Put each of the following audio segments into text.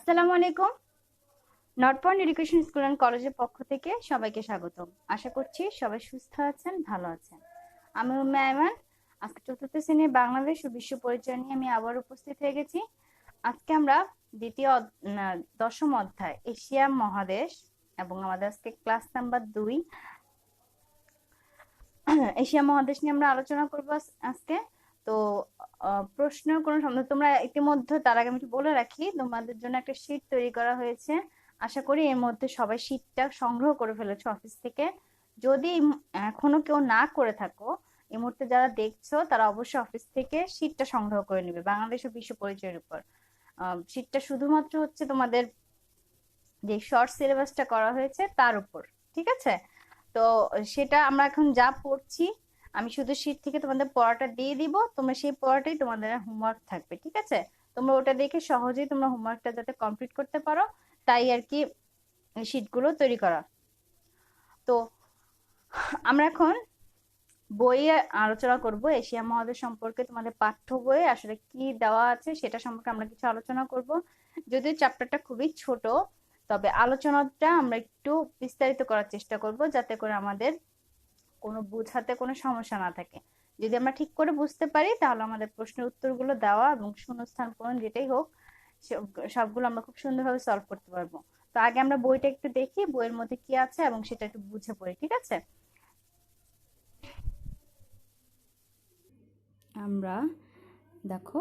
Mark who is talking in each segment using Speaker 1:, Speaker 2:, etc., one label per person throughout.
Speaker 1: আসসালামু আলাইকুম। North point education school and কলেজের পক্ষ থেকে সবাইকে স্বাগতম। আশা করছি সবাই সুস্থ আছেন, ভালো আছেন। আমি উম্মে আইমান। আজকে চতুর্থ শ্রেণীর বাংলাদেশ ও বিশ্ব পরিচয় নিয়ে আমি আবার উপস্থিত হয়ে গেছি। আজকে আমরা দশম অধ্যায় এশিয়া মহাদেশ এবং আমাদের আজকে ক্লাস নাম্বার 2 এশিয়া মহাদেশ নিয়ে আমরা আলোচনা করব আজকে। তো প্রশ্নের কোনো সন্দেহ, তোমরা ইতিমধ্যে, তার আগে আমি একটু বলে রাখি, তোমাদের জন্য একটা শীট তৈরি করা হয়েছে। আশা করি এর মধ্যে সবাই শীটটা সংগ্রহ করে ফেলেছো অফিস থেকে। যদি এখনো কেউ না করে থাকো, এই মুহূর্তে যারা দেখছো তারা অবশ্যই অফিস থেকে শীটটা সংগ্রহ করে নেবে বাংলাদেশ ও বিশ্ব পরিচয়ের উপর। শীটটা শুধুমাত্র হচ্ছে তোমাদের যে শর্ট সিলেবাসটা করা হয়েছে তার উপর, ঠিক আছে? তো সেটা আমরা এখন যা পড়ছি, আমি শুধু শীট থেকে তোমাদের পড়াটা দিয়ে দিব, তোমরা সেই পড়াটাই তোমাদের হোমওয়ার্ক থাকবে, ঠিক আছে? তোমরা ওটা দেখে সহজেই তোমরা হোমওয়ার্কটা যাতে কমপ্লিট করতে পারো, তাই আর কি শীটগুলো তৈরি করা। তো আমরা এখন বইয়ে আলোচনা করব এশিয়া মহাদেশ সম্পর্কে। তোমাদের পাঠ্য বইয়ে আসলে কি দেওয়া আছে সেটা সম্পর্কে আমরা কিছু আলোচনা করব। যদিও চ্যাপ্টারটা খুবই ছোট, তবে আলোচনাটা আমরা একটু বিস্তারিত করার চেষ্টা করব, যাতে করে আমাদের কোনো বুঝাতে কোনো সমস্যা না থাকে। যদি আমরা ঠিক করে বুঝতে পারি তাহলে আমাদের প্রশ্নের উত্তরগুলো দেওয়া এবং শূন্যস্থান পূরণ যেটাই হোক, সবগুলো আমরা খুব সুন্দরভাবে সলভ করতে পারবো। তো আগে আমরা বইটা একটু দেখি বইয়ের মধ্যে কি আছে এবং সেটা একটু বুঝে পড়ি, ঠিক আছে? আমরা দেখো,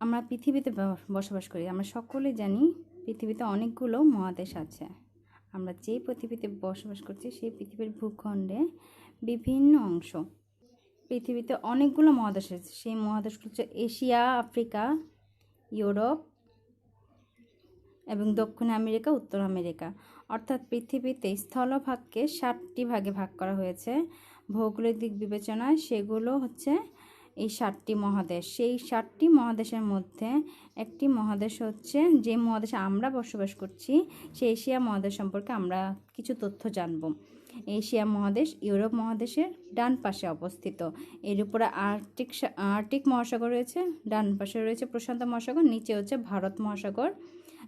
Speaker 1: আমরা পৃথিবীতে বসবাস করি, আমরা সকলে জানি পৃথিবীতে অনেকগুলো মহাদেশ আছে। আমরা যে পৃথিবীতে বসবাস করছি সেই পৃথিবীর ভূখণ্ডে বিভিন্ন অংশ, পৃথিবীতে অনেকগুলো মহাদেশ আছে। সেই মহাদেশগুলো হচ্ছে এশিয়া, আফ্রিকা, ইউরোপ এবং দক্ষিণ আমেরিকা, উত্তর আমেরিকা। অর্থাৎ পৃথিবীতে স্থলভাগকে 7টি ভাগে ভাগ করা হয়েছে। ভৌগোলিক দিক বিবেচনায় সেগুলো হচ্ছে এই 7টি মহাদেশ। সেই 7টি মহাদেশের মধ্যে একটি মহাদেশ হচ্ছে, যে মহাদেশে আমরা বসবাস করছি, সেই এশিয়া মহাদেশ সম্পর্কে আমরা কিছু তথ্য জানব। এশিয়া মহাদেশ ইউরোপ মহাদেশের ডান পাশে অবস্থিত। এর উপরে আর্কটিক মহাসাগর রয়েছে, ডান পাশে রয়েছে প্রশান্ত মহাসাগর, নিচে হচ্ছে ভারত মহাসাগর।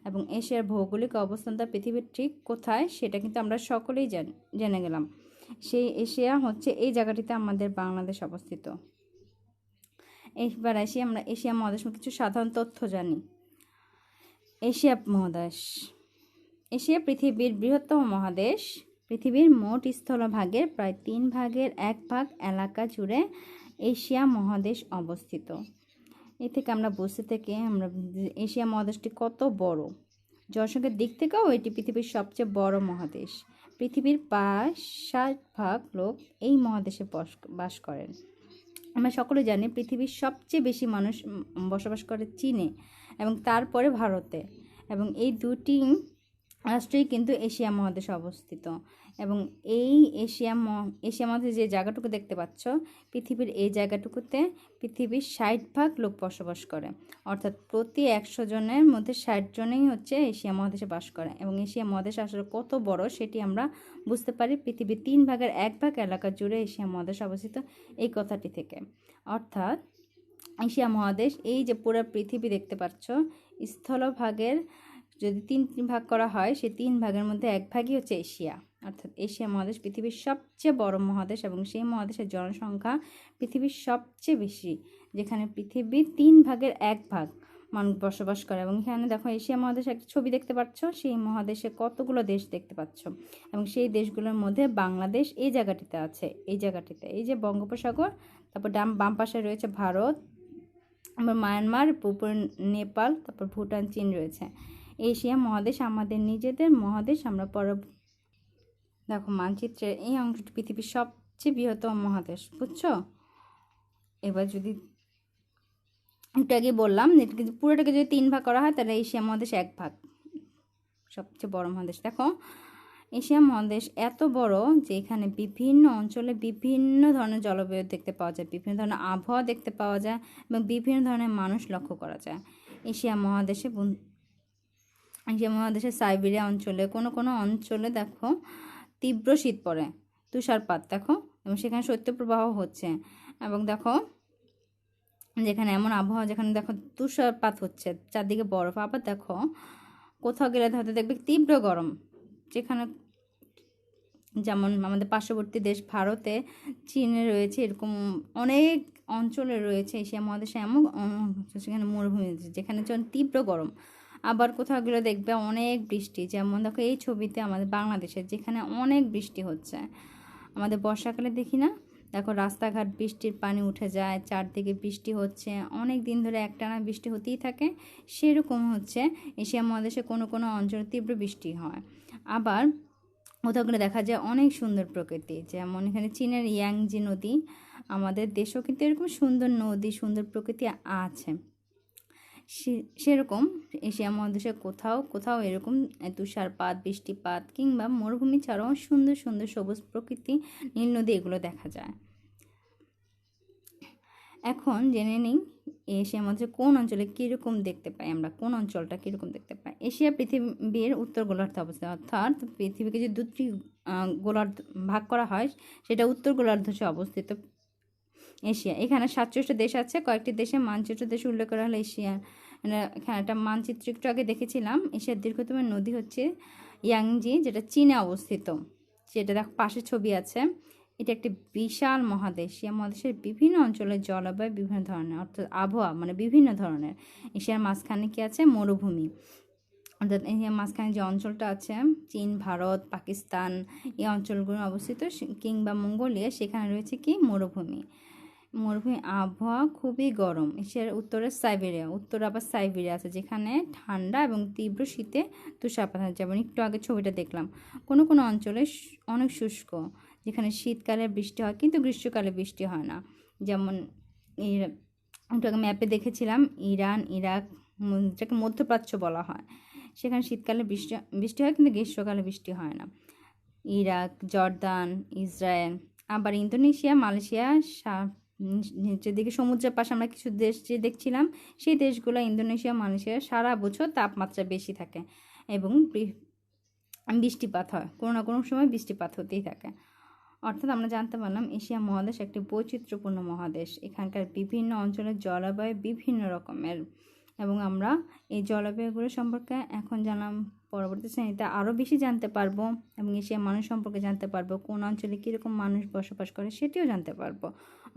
Speaker 1: এবং এশিয়ার ভৌগোলিক অবস্থানটা পৃথিবীর ঠিক কোথায় সেটা কিন্তু আমরা সকলেই জেনে গেলাম। সেই এশিয়া হচ্ছে এই জায়গাটিতে আমাদের বাংলাদেশ অবস্থিত। এবার আসি আমরা এশিয়া মহাদেশ কিছু সাধারণ তথ্য জানি। এশিয়া মহাদেশ, এশিয়া পৃথিবীর বৃহত্তম মহাদেশ। পৃথিবীর মোট স্থলভাগের প্রায় 1/3 এলাকা জুড়ে এশিয়া মহাদেশ অবস্থিত। এ থেকে আমরা বুঝতে থেকে আমরা এশিয়া মহাদেশটি কত বড়। জনসংখ্যার দিক থেকেও এটি পৃথিবীর সবচেয়ে বড় মহাদেশ। পৃথিবীর প্রায় 60% লোক এই মহাদেশে বাস করেন। আমরা সকলে জানি পৃথিবীর সবচেয়ে বেশি মানুষ বসবাস করে চীনে এবং তারপরে ভারতে, এবং এই দুটি রাষ্ট্রেই কিন্তু এশিয়া মহাদেশে অবস্থিত। এবং এই এশিয়া মহাদেশে যে জায়গাটুকু দেখতে পাচ্ছ, পৃথিবীর এই জায়গাটুকুতে পৃথিবীর 60% লোক বসবাস করে। অর্থাৎ প্রতি 100 জনের মধ্যে 60 জনেই হচ্ছে এশিয়া মহাদেশে বাস করে। এবং এশিয়া মহাদেশ আসলে কত বড় সেটি আমরা বুঝতে পারি পৃথিবীর 1/3 এলাকা জুড়ে এশিয়া মহাদেশ অবস্থিত এই কথাটি থেকে। অর্থাৎ এশিয়া মহাদেশ, এই যে পুরো পৃথিবী দেখতে পাচ্ছ, স্থলভাগের যদি 3 ভাগ করা হয়, সেই 3 ভাগের মধ্যে 1 ভাগই হচ্ছে এশিয়া। অর্থাৎ এশিয়া মহাদেশ পৃথিবীর সবচেয়ে বড় মহাদেশ এবং সেই মহাদেশের জনসংখ্যা পৃথিবীর সবচেয়ে বেশি, যেখানে পৃথিবীর 1/3 মানুষ বসবাস করে। এবং এখানে দেখো এশিয়া মহাদেশে একটা ছবি দেখতে পাচ্ছ, সেই মহাদেশে কতগুলো দেশ দেখতে পাচ্ছ, এবং সেই দেশগুলোর মধ্যে বাংলাদেশ এই জায়গাটিতে আছে। এই যে বঙ্গোপসাগর, তারপর বাম পাশে রয়েছে ভারত, তারপর মায়ানমার, উপর নেপাল, তারপর ভুটান, চীন রয়েছে। এশিয়া মহাদেশ আমাদের নিজেদের মহাদেশ। আমরা দেখো মানচিত্রের এই অংশটি পৃথিবীর সবচেয়ে বৃহত্তম মহাদেশ, বুঝছো? এবার যদি একটু আগে বললাম, পুরোটাকে যদি 3 ভাগ করা হয় তাহলে এশিয়া মহাদেশ 1 ভাগ, সবচেয়ে বড় মহাদেশ। দেখো এশিয়া মহাদেশ এত বড় যে এখানে বিভিন্ন অঞ্চলে বিভিন্ন ধরনের জলবায়ু দেখতে পাওয়া যায়, বিভিন্ন ধরনের আবহাওয়া দেখতে পাওয়া যায় এবং বিভিন্ন ধরনের মানুষ লক্ষ্য করা যায়। এশিয়া মহাদেশের সাইবেরিয়া অঞ্চলে কোনো অঞ্চলে দেখো তীব্র শীত পড়ে, তুষারপাত দেখো, এবং সেখানে শৈত্যপ্রবাহ হচ্ছে। এবং দেখো যেখানে এমন আবহাওয়া, যেখানে দেখো তুষারপাত হচ্ছে, চারদিকে বরফ। আবার দেখো কোথাও গেলে হয়তো দেখবে তীব্র গরম, যেখানে যেমন আমাদের পার্শ্ববর্তী দেশ ভারতে, চীনে রয়েছে, এরকম অনেক অঞ্চলে রয়েছে এশিয়া মহাদেশে এমন সেখানে মরুভূমি যেখানে তীব্র গরম। আবার কোথাও গেলে দেখবে অনেক বৃষ্টি, যেমন দেখো এই ছবিতে আমাদের বাংলাদেশে যেখানে অনেক বৃষ্টি হচ্ছে। আমাদের বর্ষাকালে দেখি না, দেখো রাস্তাঘাট বৃষ্টির পানি উঠে যায়, চারদিকে বৃষ্টি হচ্ছে, অনেক দিন ধরে একটানা বৃষ্টি হতেই থাকে। সেরকম হচ্ছে এশিয়া মহাদেশে কোনো কোনো অঞ্চলে তীব্র বৃষ্টি হয়। আবার কোথাও গেলে দেখা যায় অনেক সুন্দর প্রকৃতি, যেমন এখানে চীনের ইয়াংজি নদী। আমাদের দেশেও কিন্তু এরকম সুন্দর নদী, সুন্দর প্রকৃতি আছে। সেরকম এশিয়া মহাদেশে কোথাও কোথাও এরকম তুষারপাত, বৃষ্টিপাত কিংবা মরুভূমি ছাড়াও সুন্দর সুন্দর সবুজ প্রকৃতি, নীল নদী এগুলো দেখা যায়। এখন জেনে নিই এশিয়ার মধ্যে কোন অঞ্চলে কীরকম দেখতে পাই আমরা, কোন অঞ্চলটা কীরকম দেখতে পাই। এশিয়া পৃথিবীর উত্তর গোলার্ধে অবস্থিত, অর্থাৎ পৃথিবীকে যে দুটি গোলার্ধ ভাগ করা হয় সেটা উত্তর গোলার্ধে অবস্থিত এশিয়া। এখানে 47টা দেশ আছে, কয়েকটি দেশে মানচিত্র দেশ উল্লেখ করা হলো এশিয়া। এখানে একটা মানচিত্র একটু আগে দেখেছিলাম। এশিয়ার দীর্ঘতম নদী হচ্ছে ইয়াংজি, যেটা চীনে অবস্থিত, যেটা দেখো পাশে ছবি আছে। এটা একটি বিশাল মহাদেশ। এশিয়া মহাদেশের বিভিন্ন অঞ্চলের জলবায়ু বিভিন্ন ধরনের, অর্থাৎ আবহাওয়া মানে বিভিন্ন ধরনের। এশিয়ার মাঝখানে কি আছে? মরুভূমি। অর্থাৎ এই মাঝখানে যে অঞ্চলটা আছে চীন, ভারত, পাকিস্তান এই অঞ্চলগুলো অবস্থিত, কিংবা মঙ্গোলিয়া, সেখানে রয়েছে কি? মরুভূমি। মরুভূমি আবহাওয়া খুবই গরম। এশিয়ার উত্তরে সাইবেরিয়া, উত্তর আবার সাইবেরিয়া আছে, যেখানে ঠান্ডা এবং তীব্র শীতে তুষারপাত হয়, যেমন একটু আগে ছবিটা দেখলাম। কোনো কোনো অঞ্চলে অনেক শুষ্ক, যেখানে শীতকালে বৃষ্টি হয় কিন্তু গ্রীষ্মকালে বৃষ্টি হয় না। যেমন একটু আগে ম্যাপে দেখেছিলাম ইরান, ইরাক, যেটাকে মধ্যপ্রাচ্য বলা হয়, সেখানে শীতকালে বৃষ্টি হয় কিন্তু গ্রীষ্মকালে বৃষ্টি হয় না। Iraq, Jordan, Israel. আবার ইন্দোনেশিয়া, মালয়েশিয়া, যেদিকে সমুদ্রের পাশে আমরা কিছু দেশ যে দেখছিলাম, সেই দেশগুলো ইন্দোনেশিয়া, মালয়েশিয়া সারা বছর তাপমাত্রা বেশি থাকে এবং বৃষ্টিপাত হয়, কোনো না কোনো সময় বৃষ্টিপাত হতেই থাকে। অর্থাৎ আমরা জানতে পারলাম এশিয়া মহাদেশ একটি বৈচিত্র্যপূর্ণ মহাদেশ। এখানকার বিভিন্ন অঞ্চলের জলবায়ু বিভিন্ন রকমের, এবং আমরা এই জলবায়ুগুলো সম্পর্কে এখন জানলাম। পরবর্তী শ্রেণীতে আরও বেশি জানতে পারবো এবং এশিয়ার মানুষ সম্পর্কে জানতে পারবো, কোন অঞ্চলে কীরকম মানুষ বসবাস করে সেটিও জানতে পারবো।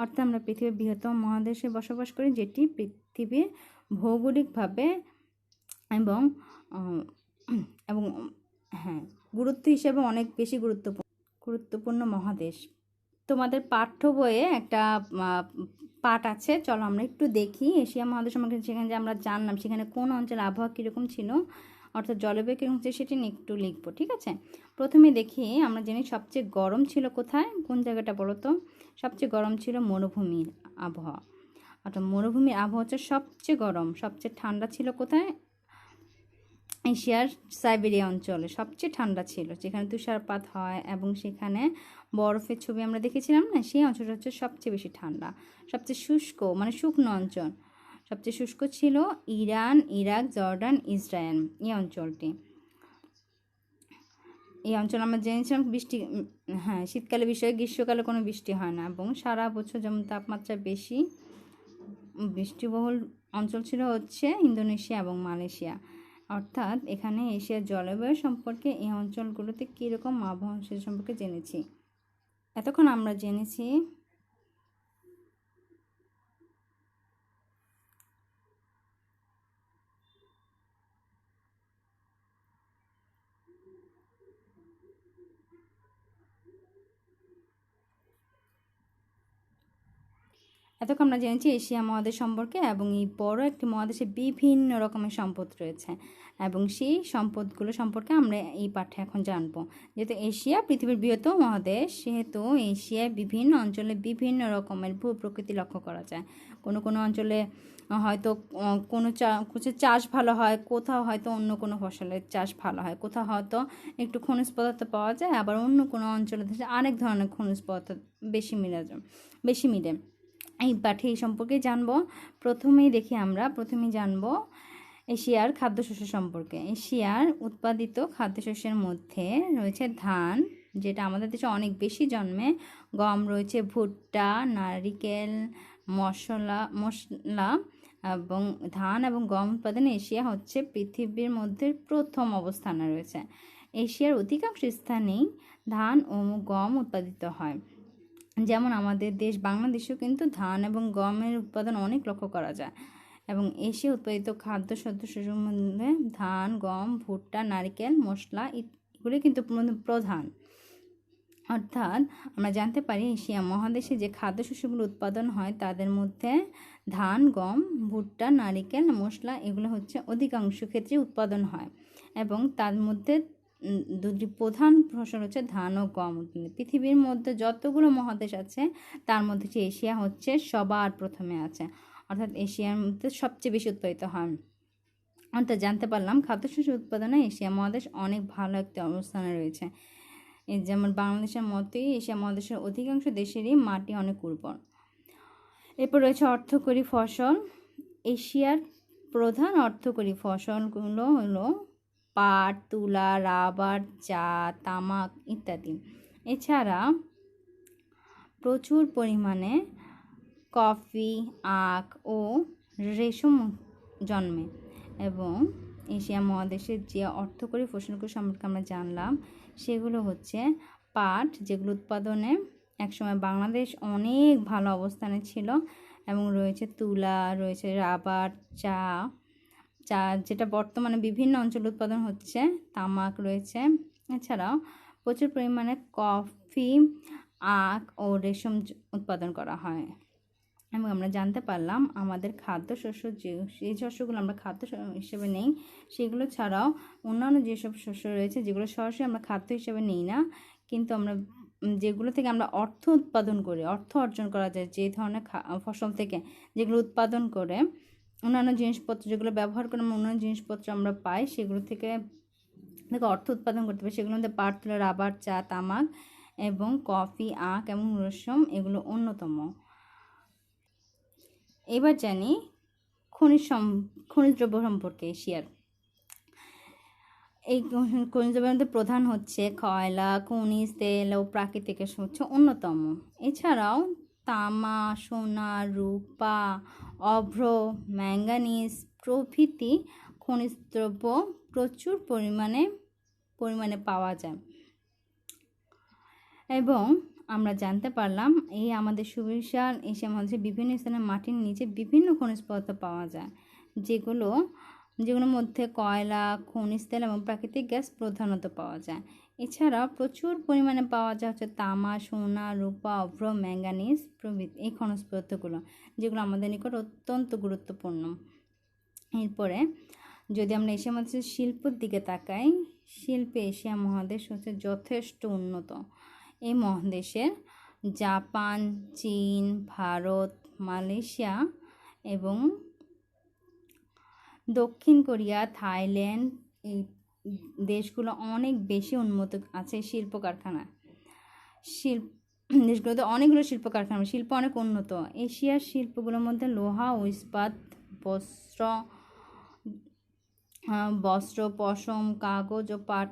Speaker 1: অর্থাৎ আমরা পৃথিবীর বৃহত্তম মহাদেশে বসবাস করি, যেটি পৃথিবীর ভৌগোলিকভাবে এবং এবং হ্যাঁ গুরুত্ব হিসেবে অনেক বেশি গুরুত্বপূর্ণ মহাদেশ। তোমাদের পাঠ্য বইয়ে একটা পাঠ আছে, চলো আমরা একটু দেখি এশিয়া মহাদেশ সম্পর্কে। সেখানে যে আমরা জানলাম সেখানে কোন অঞ্চলে আবহাওয়া কীরকম ছিল, অর্থাৎ জলবায়ু কীরকম ছিল, সেটি নিয়ে একটু লিখবো, ঠিক আছে? প্রথমে দেখি আমরা জানি সবচেয়ে গরম ছিল কোথায়, কোন জায়গাটা বলো তো? সবচেয়ে গরম ছিল মরুভূমির আবহাওয়া। অর্থাৎ মরুভূমির আবহাওয়া হচ্ছে সবচেয়ে গরম। সবচেয়ে ঠান্ডা ছিল কোথায়? এশিয়ার সাইবেরিয়া অঞ্চলে সবচেয়ে ঠান্ডা ছিল, যেখানে তুষারপাত হয় এবং সেখানে বরফের ছবি আমরা দেখেছিলাম না, সেই অঞ্চলটা হচ্ছে সবচেয়ে বেশি ঠান্ডা। সবচেয়ে শুষ্ক মানে শুকনো অঞ্চল, সবচেয়ে শুষ্ক ছিল ইরান, ইরাক, জর্ডান, ইসরায়েল এই অঞ্চলটি। এই অঞ্চল আমরা জেনেছিলাম বৃষ্টি, হ্যাঁ শীতকালে বৃষ্টি হয়, গ্রীষ্মকালে কোনো বৃষ্টি হয় না, এবং সারা বছর যেমন তাপমাত্রা বেশি, বৃষ্টিবহুল অঞ্চল ছিল হচ্ছে ইন্দোনেশিয়া এবং মালয়েশিয়া। অর্থাৎ এখানে এশিয়ার জলবায়ু সম্পর্কে এই অঞ্চলগুলোতে কীরকম আবহাওয়া সে সম্পর্কে জেনেছি। এতক্ষণ আমরা জেনেছি এশিয়া মহাদেশ সম্পর্কে, এবং এই বড় একটি মহাদেশে বিভিন্ন রকমের সম্পদ রয়েছে, এবং সেই সম্পদগুলো সম্পর্কে আমরা এই পাঠে এখন জানবো। যেহেতু এশিয়া পৃথিবীর বৃহত্তম মহাদেশ, সেহেতু এশিয়ায় বিভিন্ন অঞ্চলে বিভিন্ন রকমের ভূপ্রকৃতি লক্ষ্য করা যায়। কোনো কোনো অঞ্চলে হয়তো কোনো চাষ ভালো হয়, কোথাও হয়তো অন্য কোনো ফসলের চাষ ভালো হয়, কোথাও হয়তো একটু খনিজ পদার্থ পাওয়া যায়, আবার অন্য কোনো অঞ্চলে আরেক ধরনের খনিজ পদার্থ বেশি মিলে। এই পাঠে এই সম্পর্কে জানবো। প্রথমেই জানবো এশিয়ার খাদ্যশস্য সম্পর্কে। এশিয়ার উৎপাদিত খাদ্যশস্যের মধ্যে রয়েছে ধান, যেটা আমাদের দেশে অনেক বেশি জন্মে, গম রয়েছে, ভুট্টা, নারিকেল, মশলা, এবং ধান এবং গম উৎপাদনে এশিয়া হচ্ছে পৃথিবীর মধ্যে প্রথম অবস্থানে রয়েছে। এশিয়ার অধিকাংশ স্থানেই ধান ও গম উৎপাদিত হয়। যেমন আমাদের দেশ বাংলাদেশেও কিন্তু ধান এবং গমের উৎপাদন অনেক লক্ষ্য করা যায়। এবং এশিয়া উৎপাদিত শস্যের মধ্যে ধান, গম, ভুট্টা, নারকেল, মশলা এগুলি কিন্তু প্রধান। অর্থাৎ আমরা জানতে পারি এশিয়া মহাদেশে যে খাদ্যশস্যগুলো উৎপাদন হয় তাদের মধ্যে ধান, গম, ভুট্টা, নারিকেল, মশলা এগুলো হচ্ছে অধিকাংশ ক্ষেত্রে উৎপাদন হয়। এবং তার মধ্যে দুটি প্রধান ফসল হচ্ছে ধান ও গম। পৃথিবীর মধ্যে যতগুলো মহাদেশ আছে তার মধ্যে যে এশিয়া হচ্ছে সবার প্রথমে আছে, অর্থাৎ এশিয়ার মধ্যে সবচেয়ে বেশি উৎপাদিত হয়। অর্থাৎ জানতে পারলাম খাদ্যশস্য উৎপাদনে এশিয়া মহাদেশ অনেক ভালো একটি অবস্থানে রয়েছে। যেমন বাংলাদেশের মতোই এশিয়া মহাদেশের অধিকাংশ দেশেরই মাটি অনেক উর্বর। এরপর রয়েছে অর্থকরী ফসল। এশিয়ার প্রধান অর্থকরী ফসলগুলো হলো পাট, তুলা, রাবার, চা, তামাক ইত্যাদি। এছাড়া প্রচুর পরিমাণে কফি, আখ ও রেশম জন্মে। এবং এশিয়া মহাদেশের যে অর্থকরী ফসলগুলো সম্পর্কে আমরা জানলাম সেগুলো হচ্ছে পাট, যেগুলো উৎপাদনে একসময় বাংলাদেশ অনেক ভালো অবস্থানে ছিল, এবং রয়েছে তুলা, রয়েছে রাবার, চা যেটা বর্তমানে বিভিন্ন অঞ্চলে উৎপাদন হচ্ছে, তামাক রয়েছে। এছাড়াও প্রচুর পরিমাণে কফি, আখ ও রেশম উৎপাদন করা হয়। এবং আমরা জানতে পারলাম আমাদের খাদ্যশস্য সেই শস্যগুলো আমরা খাদ্য হিসেবে নেই, সেগুলো ছাড়াও অন্যান্য যেসব শস্য রয়েছে যেগুলো সরাসরি আমরা খাদ্য হিসেবে নিই না, কিন্তু আমরা যেগুলো থেকে আমরা অর্থ উৎপাদন করি, অর্থ অর্জন করা যায় যে ধরনের ফসল থেকে, যেগুলো উৎপাদন করে অন্যান্য জিনিসপত্র যেগুলো ব্যবহার করে অন্যান্য জিনিসপত্র আমরা পাই, সেগুলো থেকে অর্থ উৎপাদন করতে পারি। সেগুলোর মধ্যে পাট, তুলা, রাবার, চা, তামাক এবং কফি, আখ এবং রেশম এগুলো অন্যতম। এবার জানি খনিজ দ্রব্য সম্পর্কে। এশিয়ার এই খনিজ দ্রব্যের মধ্যে প্রধান হচ্ছে কয়লা, খনিজ তেল ও প্রাকৃতিক গ্যাস হচ্ছে অন্যতম। এছাড়াও তামা, সোনা, রূপা, অভ্র, ম্যাঙ্গানিজ প্রভৃতি খনিজ দ্রব্য প্রচুর পরিমাণে পাওয়া যায়। এবং আমরা জানতে পারলাম এই আমাদের সুবিশাল এশিয়া মহাদেশে বিভিন্ন স্থানে মাটির নিচে বিভিন্ন খনিজ পদার্থ পাওয়া যায়, যেগুলোর মধ্যে কয়লা, খনিজ তেল এবং প্রাকৃতিক গ্যাস প্রধানত পাওয়া যায়। এছাড়াও প্রচুর পরিমাণে পাওয়া যায় হচ্ছে তামা, সোনা, রূপা, অভ্র, ম্যাঙ্গানিজ প্রভৃতি এই খনিজ পদার্থগুলো, যেগুলো আমাদের নিকট অত্যন্ত গুরুত্বপূর্ণ। এরপরে যদি আমরা এশিয়া মহাদেশের শিল্পের দিকে তাকাই, শিল্পে এশিয়া মহাদেশ হচ্ছে যথেষ্ট উন্নত। এই মহাদেশের জাপান, চীন, ভারত, মালয়েশিয়া এবং দক্ষিণ কোরিয়া, থাইল্যান্ড এই দেশগুলো অনেক বেশি উন্নত আছে শিল্প কারখানা। দেশগুলোতে অনেকগুলো শিল্প কারখানা, শিল্প অনেক উন্নত। এশিয়ার শিল্পগুলোর মধ্যে লোহা ও ইস্পাত, বস্ত্র, পশম, কাগজ ও পাট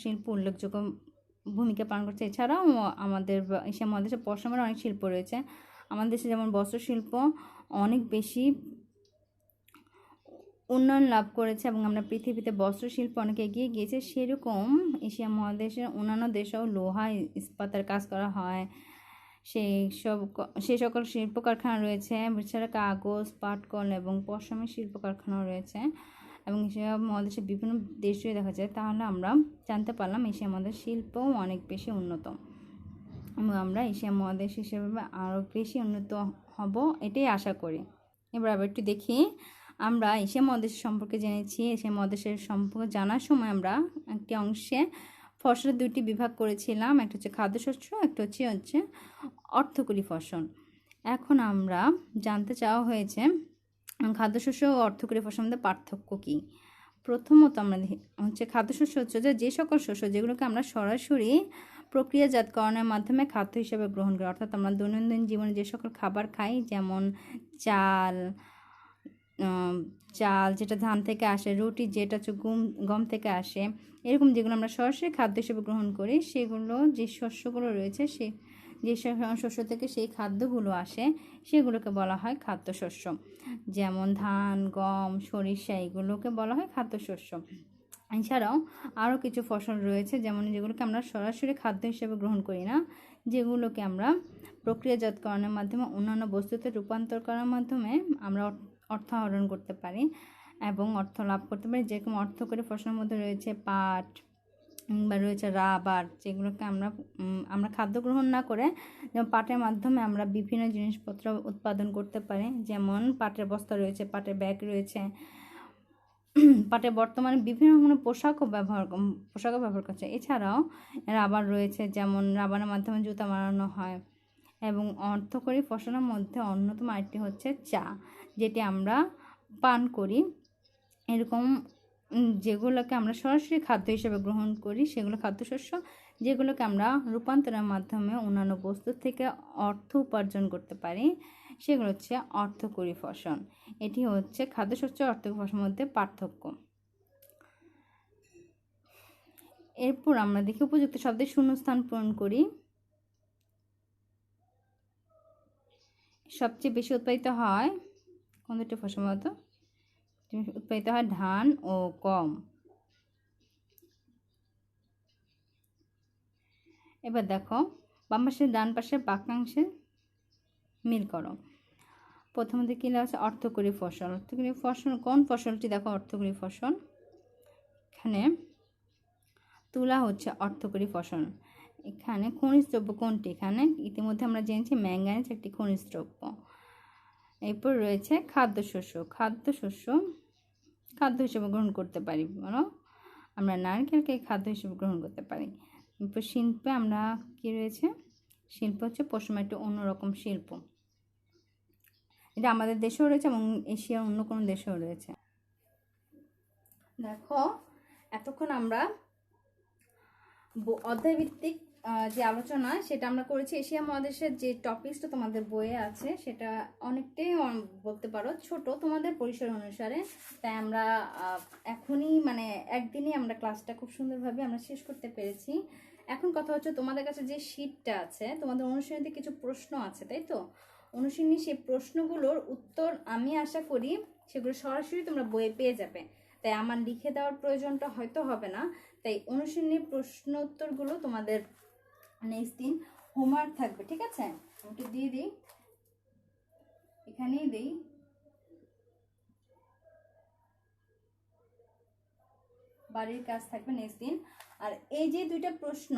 Speaker 1: শিল্প উল্লেখযোগ্য ভূমিকা পালন করছে। এছাড়াও আমাদের এশিয়া মহাদেশে পশমের অনেক শিল্প রয়েছে। আমাদের দেশে যেমন বস্ত্রশিল্প অনেক বেশি উন্নয়ন লাভ করেছে এবং আমরা পৃথিবীতে বস্ত্রশিল্প অনেক এগিয়ে গিয়েছে, সেরকম এশিয়া মহাদেশের অন্যান্য দেশেও লোহা, ইস্পাতের কাজ করা হয়। সেই সকল শিল্প কারখানা রয়েছে। এছাড়া কাগজ, পাটকল এবং পশমের শিল্প কারখানাও রয়েছে। এবং এশিয়া মহাদেশের বিভিন্ন দেশে দেখা যায়। তাহলে আমরা জানতে পারলাম এশিয়া মহাদেশ শিল্পও অনেক বেশি উন্নত, এবং আমরা এশিয়া মহাদেশ হিসেবে আরও বেশি উন্নত হব এটাই আশা করি। এবার আবার একটু দেখি, আমরা এশিয়া মহাদেশ সম্পর্কে জেনেছি। এশিয়া মহাদেশের সম্পর্কে জানার সময় আমরা একটি অংশে ফসলের দুটি বিভাগ করেছিলাম, একটা হচ্ছে খাদ্যশস্য, একটা হচ্ছে অর্থকরী ফসল। এখন আমরা জানতে চাওয়া হয়েছে খাদ্যশস্য ও অর্থকরী ফসলের মধ্যে পার্থক্য কী। প্রথমত আমরা হচ্ছে খাদ্যশস্য হচ্ছে যে সকল শস্য যেগুলোকে আমরা সরাসরি প্রক্রিয়াজাতকরণের মাধ্যমে খাদ্য হিসেবে গ্রহণ করি, অর্থাৎ আমরা দৈনন্দিন জীবনে যে সকল খাবার খাই, যেমন চাল যেটা ধান থেকে আসে, রুটি যেটা হচ্ছে গম থেকে আসে, এরকম যেগুলো আমরা সরাসরি খাদ্য হিসেবে গ্রহণ করি, সেগুলো যে শস্যগুলো রয়েছে যে শস্য থেকে সেই খাদ্যগুলো আসে সেগুলোকে বলা হয় খাদ্যশস্য। যেমন ধান, গম, সরিষা এগুলোকে বলা হয় খাদ্যশস্য। এছাড়াও আরও কিছু ফসল রয়েছে যেমন যেগুলোকে আমরা সরাসরি খাদ্য হিসেবে গ্রহণ করি না, যেগুলোকে আমরা প্রক্রিয়াজাতকরণের মাধ্যমে অন্যান্য বস্তুতে রূপান্তর করার মাধ্যমে আমরা অর্থ আহরণ করতে পারি এবং অর্থ লাভ করতে পারি। যেরকম অর্থকরী ফসলের মধ্যে রয়েছে পাট বা রয়েছে রাবার, যেগুলোকে আমরা খাদ্য গ্রহণ না করে যেমন পাটের মাধ্যমে আমরা বিভিন্ন জিনিসপত্র উৎপাদন করতে পারি। যেমন পাটের বস্তা রয়েছে, পাটের ব্যাগ রয়েছে, পাটে বর্তমানে বিভিন্ন ধরনের পোশাকও ব্যবহার করছে। এছাড়াও রাবার রয়েছে, যেমন রাবারের মাধ্যমে জুতা বানানো হয়। এবং অর্থকরী ফসলের মধ্যে অন্যতম আরেকটি হচ্ছে চা, যেটি আমরা পান করি। এরকম যেগুলোকে আমরা সরাসরি খাদ্য হিসেবে গ্রহণ করি সেগুলো খাদ্যশস্য, যেগুলোকে আমরা রূপান্তরের মাধ্যমে অন্যান্য বস্তু থেকে অর্থ উপার্জন করতে পারি সেগুলো হচ্ছে অর্থকরী ফসল। এটি হচ্ছে খাদ্যশস্য ও অর্থকরী ফসলের মধ্যে পার্থক্য। এরপর আমরা দেখি উপযুক্ত শব্দের শূন্যস্থান পূরণ করি। সবচেয়ে বেশি উৎপাদিত হয় কোন দুটি ফসল মতো? উৎপাদিত হয় ধান ও গম। এবার দেখো বাম পাশে ডান পাশে বাক্যাংশে মিল করো। প্রথমত কি লেখা আছে? অর্থকরী ফসল। অর্থকরী ফসল কোন ফসলটি? দেখো অর্থকরী ফসল, এখানে তুলা হচ্ছে অর্থকরী ফসল। এখানে খনিজ দ্রব্য কোনটি? এখানে ইতিমধ্যে আমরা জেনেছি ম্যাঙ্গানিজ একটি খনিজ দ্রব্য। এরপর রয়েছে খাদ্যশস্য। খাদ্যশস্য খাদ্য হিসেবে গ্রহণ করতে পারি, বলো আমরা নারকেলকে খাদ্য হিসেবে গ্রহণ করতে পারি। এরপর শিল্পে আমরা কি রয়েছে? শিল্প হচ্ছে পশ্চিমা একটি অন্যরকম শিল্প, এটা আমাদের দেশেও রয়েছে এবং এশিয়ার অন্য কোনো দেশেও রয়েছে। দেখো এতক্ষণ আমরা অধ্যায়ভিত্তিক যে আলোচনা সেটা আমরা করেছি। এশিয়া মহাদেশের যে টপিকসটা তোমাদের বইয়ে আছে সেটা অনেকটাই বলতে পারো ছোট তোমাদের পরিসর অনুসারে, তাই আমরা এখনই মানে একদিনই আমরা ক্লাসটা খুব সুন্দরভাবে আমরা শেষ করতে পেরেছি। এখন কথা হচ্ছে তোমাদের কাছে যে শীটটা আছে, তোমাদের অনুশীলনীতে কিছু প্রশ্ন আছে, তাই তো? অনুশীলনী সেই প্রশ্নগুলোর উত্তর আমি আশা করি সেগুলো সরাসরি তোমরা বইয়ে পেয়ে যাবে, তাই আমার লিখে দেওয়ার প্রয়োজনটা হয়তো হবে না। তাই অনুশীলনীর প্রশ্ন উত্তরগুলো তোমাদের নেক্সট দিন হোমওয়ার্ক থাকবে, ঠিক আছে? ওটা দিয়ে দিই, এখানেই দিই। বাড়ির কাজ থাকবে নেক্সট দিন। আর এই যে দুইটা প্রশ্ন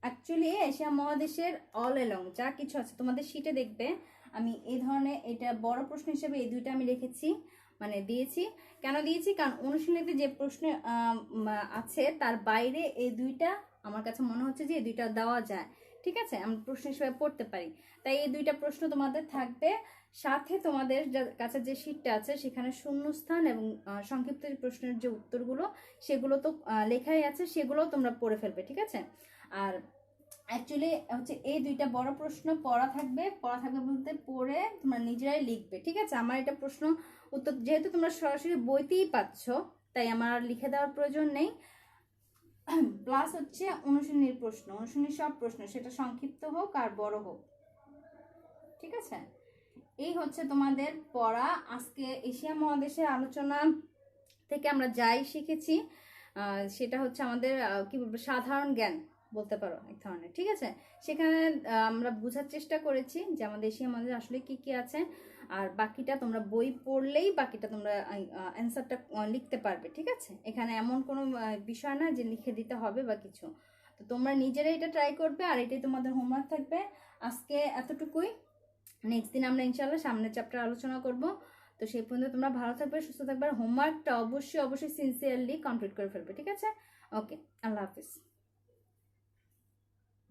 Speaker 1: অ্যাকচুয়ালি এশিয়া মহাদেশের অল এলং যা কিছু আছে তোমাদের শিটে দেখবে আমি এই ধরনের এটা বড় প্রশ্ন হিসেবে এই দুইটা আমি রেখেছি, মানে দিয়েছি। কেন দিয়েছি? কারণ অনুশীলনীতে যে প্রশ্ন আছে তার বাইরে এই দুইটা আমার কাছে মনে হচ্ছে যে এই দুইটা দেওয়া যায়, ঠিক আছে? আমি প্রশ্ন হিসেবে পড়তে পারি, তাই এই দুইটা প্রশ্ন তোমাদের থাকবে। সাথে তোমাদের কাছে যে শিটটা আছে সেখানে শূন্যস্থান এবং সংক্ষিপ্ত প্রশ্নের যে উত্তরগুলো সেগুলো তো লেখাই আছে, সেগুলো তোমরা পড়ে ফেলবে, ঠিক আছে? আর অ্যাকচুয়ালি হচ্ছে এই দুইটা বড় প্রশ্ন পড়া থাকবে বলতে পড়ে তোমরা নিজেরাই লিখবে, ঠিক আছে? আমার এটা প্রশ্ন উত্তর যেহেতু তোমরা সরাসরি বইতেই পাচ্ছ তাই আমার লিখে দেওয়ার প্রয়োজন নেই। প্লাস হচ্ছে অনুশীলনীর প্রশ্ন, অনুশীলনীর সব প্রশ্ন সেটা সংক্ষিপ্ত হোক আর বড় হোক, ঠিক আছে? এই হচ্ছে তোমাদের পড়া। আজকে এশিয়া মহাদেশের আলোচনা থেকে আমরা যাই শিখেছি সেটা হচ্ছে আমাদের কি বলবো সাধারণ জ্ঞান বলতে পারো এক ধরনের, ঠিক আছে? সেখানে আমরা বোঝার চেষ্টা করেছি যে আমাদের এশিয়া মহাদেশে আসলে কি কি আছে, আর বাকিটা তোমরা বই পড়লেই বাকিটা তোমরা অ্যান্সারটা লিখতে পারবে, ঠিক আছে? এখানে এমন কোনো বিষয় না যে লিখে দিতে হবে বা কিছু, তো তোমরা নিজেরাই এটা ট্রাই করবে আর এটাই তোমাদের হোমওয়ার্ক থাকবে। আজকে এতটুকুই, নেক্সট দিন আমরা ইনশাআল্লাহ সামনের চ্যাপ্টার আলোচনা করব। তো সেই পর্যন্ত তোমরা ভালো থাকবে, সুস্থ থাকবে, হোমওয়ার্কটা অবশ্যই সিনসিয়ারলি কমপ্লিট করে ফেলবে, ঠিক আছে? ওকে, আল্লাহ হাফিজ।